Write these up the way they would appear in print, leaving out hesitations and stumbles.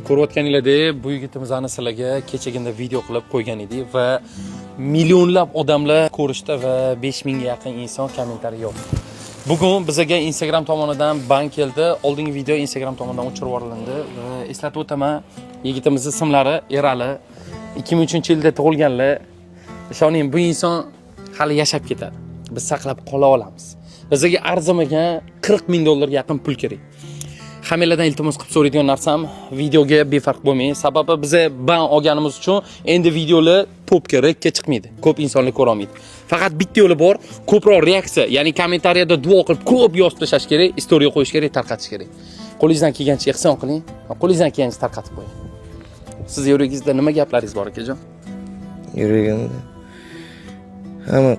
Ko'rayotganinglardek, bu yigitimizni sizlarga kechagina video qilib qo'ygan edik va millionlab odamlar ko'rishdi va 5000 ga yaqin inson kommentariy yozdi. Bugun bizga Instagram tomonidan ban keldi. Oldingi video Instagram tomonidan o'chirib yuborildi va eslatib o'taman, yigitimizning ismlari Erali, 2003-yilda tug'ilganlar. Ishoning, bu inson hali yashab ketadi. Biz saqlab qola olamiz. Bizga arzimagan $40,000 ga yaqin pul kerak. Hammalardan iltimos qilib so'raydigan narsam, videoga befarq bo'lmang. Sababi biz ban olganimiz uchun endi videolar to'p kerak chiqmaydi. Ko'p insonlar ko'ra olmaydi. Faqat bitta yo'li bor, ko'proq reaksiya, ya'ni kommentariyada duo qilib ko'p yozib tashlash kerak, istoriya qo'yish kerak, tarqatish kerak. Qo'lingizdan kelgancha ehson qiling, qo'lingizdan kelgancha tarqatib qo'ying. Siz yuragingizda nima gaplaringiz bor akajon? Yuragimda hamma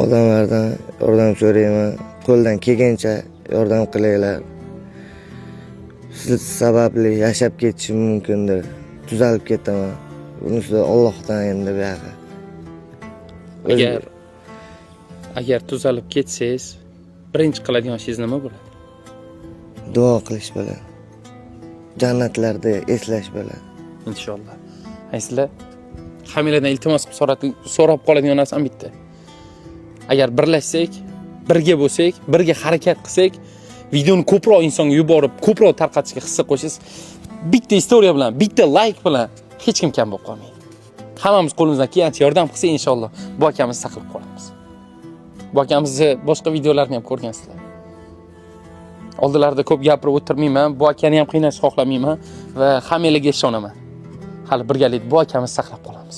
odamlardan yordam so'rayman. Qo'ldan kelgancha yordam qilinglar. Siz sababli yashab ketishim mumkindir. Tuzalib ketaman. Bunisi Allohdan endi bu yoqqa. Agar tuzalib ketsangiz, birinchi qiladigan ishingiz nima bo'ladi? Duo qilish bo'ladi. Jannatlarda eslash bo'ladi. Inshaalloh. Sizlar hammalardan iltimos qilib so'rab qoladigan narsam bitta. Agar birlashsak, birga bo'lsak, birga harakat qilsak, videoni ko'proq insonga yuborib, ko'proq tarqatishga hissa qo'shasiz, bitta istoriya bilan, bitta like bilan hech kim kam bo'lib qolmaydi. Hammamiz qo'limizdan kelgancha yordam qilsak, inshaalloh bu akamizni saqlab qolamiz. Bu akamizni boshqa videolarini ham ko'rgansizlar. Oldilarida ko'p gapirib o'tirmayman, bu akani ham qiynashni xohlamayman va hammalarga ishonaman. Hali birgalikda bu akamizni saqlab qolamiz.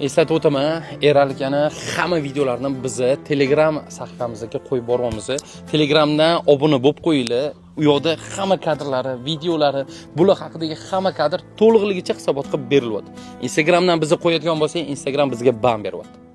Eslatib o'taman, Erali akani hamma videolarini biz Telegram sahifamizga qo'yib boryapmiz. Telegramdan obuna bo'lib qo'yinglar. U yoqda hamma kadrlari, videolari, bular haqidagi hamma kadr to'liqligicha hisobot qilib berilyapti. Instagramdan bizni qo'yadigan bo'lsangiz, Instagram bizga ban beryapti.